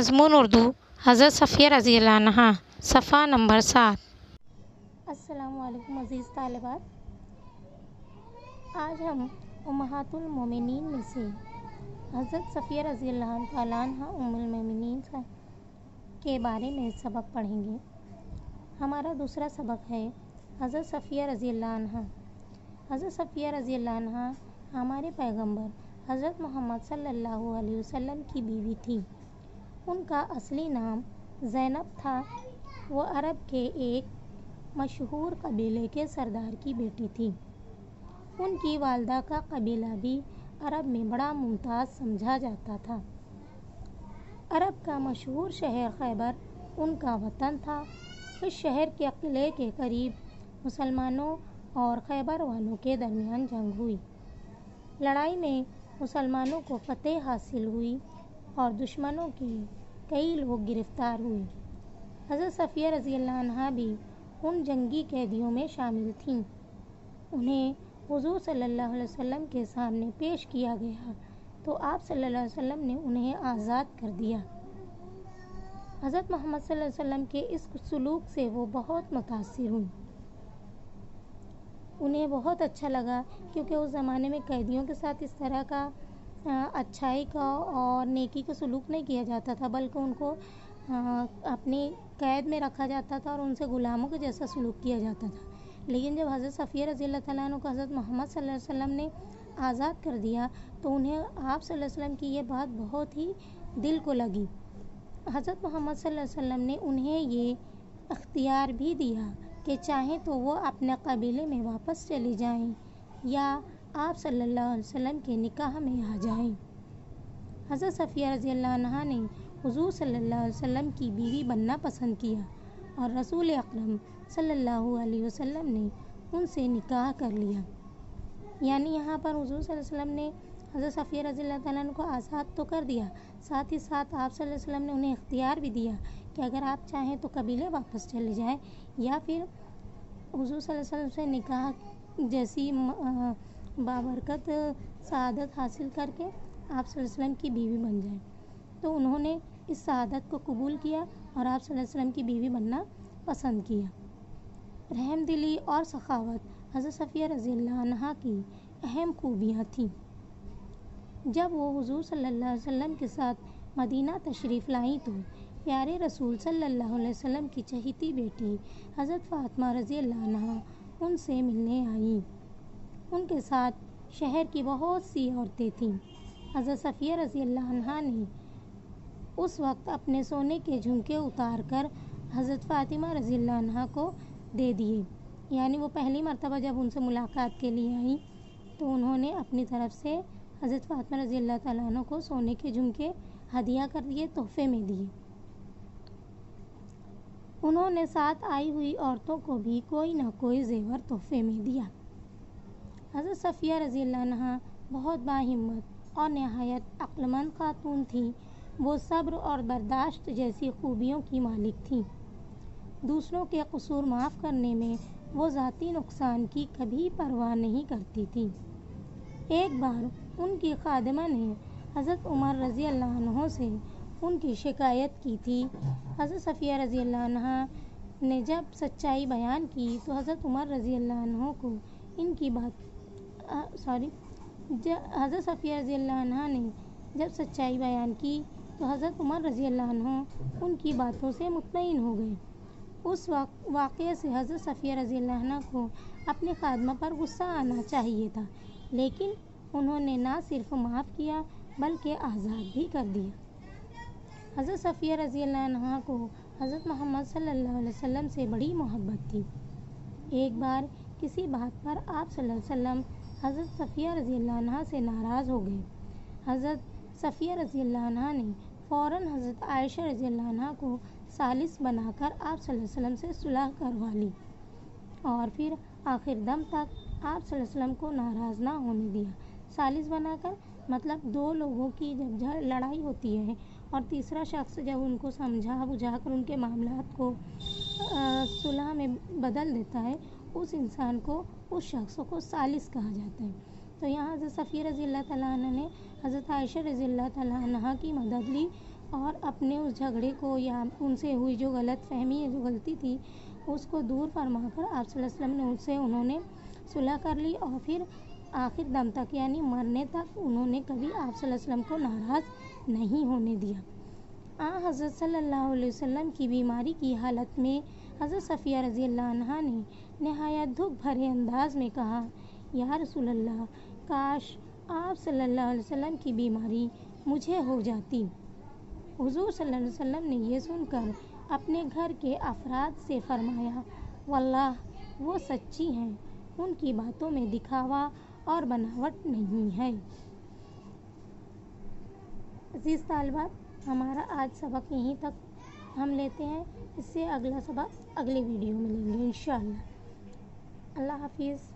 مضمون اردو حضرت صفیہ رضی اللہ عنہا، صفحہ نمبر 7۔ السلام علیکم عزیز طالبات، آج ہم امہات المومنین میں سے حضرت صفیہ رضی اللہ تعالیٰ عنہ ام المومنین کے بارے میں سبق پڑھیں گے۔ ہمارا دوسرا سبق ہے حضرت صفیہ رضی اللہ عنہ۔ حضرت صفیہ رضی اللہ عنہ ہمارے پیغمبر حضرت محمد صلی اللہ علیہ وسلم کی بیوی تھی۔ ان کا اصلی نام زینب تھا۔ وہ عرب کے ایک مشہور قبیلے کے سردار کی بیٹی تھی۔ ان کی والدہ کا قبیلہ بھی عرب میں بڑا ممتاز سمجھا جاتا تھا۔ عرب کا مشہور شہر خیبر ان کا وطن تھا۔ اس شہر کے قلعے کے قریب مسلمانوں اور خیبر والوں کے درمیان جنگ ہوئی۔ لڑائی میں مسلمانوں کو فتح حاصل ہوئی اور دشمنوں کے کئی لوگ گرفتار ہوئے۔ حضرت صفیہ رضی اللہ عنہا بھی ان جنگی قیدیوں میں شامل تھیں۔ انہیں حضور صلی اللہ علیہ وسلم کے سامنے پیش کیا گیا تو آپ صلی اللہ علیہ وسلم نے انہیں آزاد کر دیا۔ حضرت محمد صلی اللہ علیہ وسلم کے اس سلوک سے وہ بہت متاثر ہوئیں۔ انہیں بہت اچھا لگا، کیونکہ اس زمانے میں قیدیوں کے ساتھ اس طرح کا اچھائی کا اور نیکی کا سلوک نہیں کیا جاتا تھا، بلکہ ان کو اپنی قید میں رکھا جاتا تھا اور ان سے غلاموں کے جیسا سلوک کیا جاتا تھا۔ لیکن جب حضرت صفیہ رضی اللہ تعالیٰ عنہ کو حضرت محمد صلی اللہ علیہ وسلم نے آزاد کر دیا تو انہیں آپ صلی اللہ علیہ وسلم کی یہ بات بہت ہی دل کو لگی۔ حضرت محمد صلی اللہ علیہ وسلم نے انہیں یہ اختیار بھی دیا کہ چاہیں تو وہ اپنے قبیلے میں واپس چلی جائیں یا آپ صلی اللہ علیہ وسلم کے نکاح میں آ جائیں۔ حضرت صفیہ رضی اللہ عنہا نے حضور صلی اللہ علیہ وسلم کی بیوی بننا پسند کیا اور رسول اکرم صلی اللہ علیہ وسلم نے ان سے نکاح کر لیا۔ یعنی یہاں پر حضور صلی اللہ علیہ وسلم نے حضرت صفیہ رضی اللہ تعالیٰ عنہ کو آزاد تو کر دیا، ساتھ ہی ساتھ آپ صلی اللہ علیہ وسلم نے انہیں اختیار بھی دیا کہ اگر آپ چاہیں تو قبیلے واپس چلے جائیں یا پھر حضور صلی اللہ علیہ وسلم سے نکاح جیسی بابرکت سعادت حاصل کر کے آپ صلی اللہ علیہ وسلم کی بیوی بن جائیں۔ تو انہوں نے اس سعادت کو قبول کیا اور آپ صلی اللہ علیہ وسلم کی بیوی بننا پسند کیا۔ رحم دلی اور سخاوت حضرت صفیہ رضی اللہ عنہا کی اہم خوبیاں تھیں۔ جب وہ حضور صلی اللہ علیہ وسلم کے ساتھ مدینہ تشریف لائیں تو پیارے رسول صلی اللہ علیہ وسلم کی چہیتی بیٹی حضرت فاطمہ رضی اللہ عنہا ان سے ملنے آئیں۔ ان کے ساتھ شہر کی بہت سی عورتیں تھیں۔ حضرت صفیہ رضی اللہ عنہا نے اس وقت اپنے سونے کے جھمکے اتار کر حضرت فاطمہ رضی اللہ عنہا کو دے دیے۔ یعنی وہ پہلی مرتبہ جب ان سے ملاقات کے لیے آئیں تو انہوں نے اپنی طرف سے حضرت فاطمہ رضی اللہ تعالیٰ عنہ کو سونے کے جھمکے ہدیہ کر دیے، تحفے میں دیے۔ انہوں نے ساتھ آئی ہوئی عورتوں کو بھی کوئی نہ کوئی زیور تحفے میں دیا۔ حضرت صفیہ رضی اللہ عنہا بہت باہمت اور نہایت عقل مند خاتون تھیں۔ وہ صبر اور برداشت جیسی خوبیوں کی مالک تھیں۔ دوسروں کے قصور معاف کرنے میں وہ ذاتی نقصان کی کبھی پرواہ نہیں کرتی تھیں۔ ایک بار ان کی خادمہ نے حضرت عمر رضی اللہ عنہ سے ان کی شکایت کی تھی۔ حضرت صفیہ رضی اللہ عنہا نے جب سچائی بیان کی تو حضرت عمر رضی اللہ عنہ کو ان کی بات حضرت صفیہ رضی اللہ عنہا نے جب سچائی بیان کی تو حضرت عمر رضی اللہ عنہ ان کی باتوں سے مطمئن ہو گئے۔ اس واقعے سے حضرت صفیہ رضی اللہ عنہ کو اپنی خادمہ پر غصہ آنا چاہیے تھا، لیکن انہوں نے نہ صرف معاف کیا بلکہ آزاد بھی کر دیا۔ حضرت صفیہ رضی اللہ عنہ کو حضرت محمد صلی اللہ علیہ وسلم سے بڑی محبت تھی۔ ایک بار کسی بات پر آپ صلی اللہ علیہ وسلم حضرت صفیہ رضی اللہ عنہ سے ناراض ہو گئے۔ حضرت صفیہ رضی اللہ عنہ نے فوراً حضرت عائشہ رضی اللہ عنہ کو ثالث بنا کر آپ صلی اللہ علیہ وسلم سے صلح کروا لی اور پھر آخر دم تک آپ صلی اللہ علیہ وسلم کو ناراض نہ ہونے دیا۔ ثالث بنا کر مطلب دو لوگوں کی جب لڑائی ہوتی ہے اور تیسرا شخص جب ان کو سمجھا بجھا کر ان کے معاملات کو صلح میں بدل دیتا ہے، اس انسان کو، اس شخص کو ثالث کہا جاتا ہے۔ تو یہاں حضرت صفیہ رضی اللہ تعالیٰ عنہ نے حضرت عائشہ رضی اللہ تعالیٰ عنہ کی مدد لی اور اپنے اس جھگڑے کو یا ان سے ہوئی جو غلط فہمی ہے، جو غلطی تھی، اس کو دور فرما کر آپ صلی اللہ علیہ وسلم نے انہوں نے صلح کر لی، اور پھر آخر دم تک یعنی مرنے تک انہوں نے کبھی آپ صلی اللہ علیہ وسلم کو ناراض نہیں ہونے دیا۔ حضرت صلی اللہ علیہ وسلم کی بیماری کی حالت میں حضرت صفیہ رضی اللہ عنہا نے نہایت دکھ بھرے انداز میں کہا، یا رسول اللہ، کاش آپ صلی اللہ علیہ وسلم کی بیماری مجھے ہو جاتی۔ حضور صلی اللہ علیہ وسلم نے یہ سن کر اپنے گھر کے افراد سے فرمایا، واللہ وہ سچی ہیں، ان کی باتوں میں دکھاوا اور بناوٹ نہیں ہے۔ عزیز طالبات، ہمارا آج سبق یہیں تک ہم لیتے ہیں، اس سے اگلا سبق اگلے ویڈیو میں لیں گے انشاءاللہ۔ اللہ حافظ۔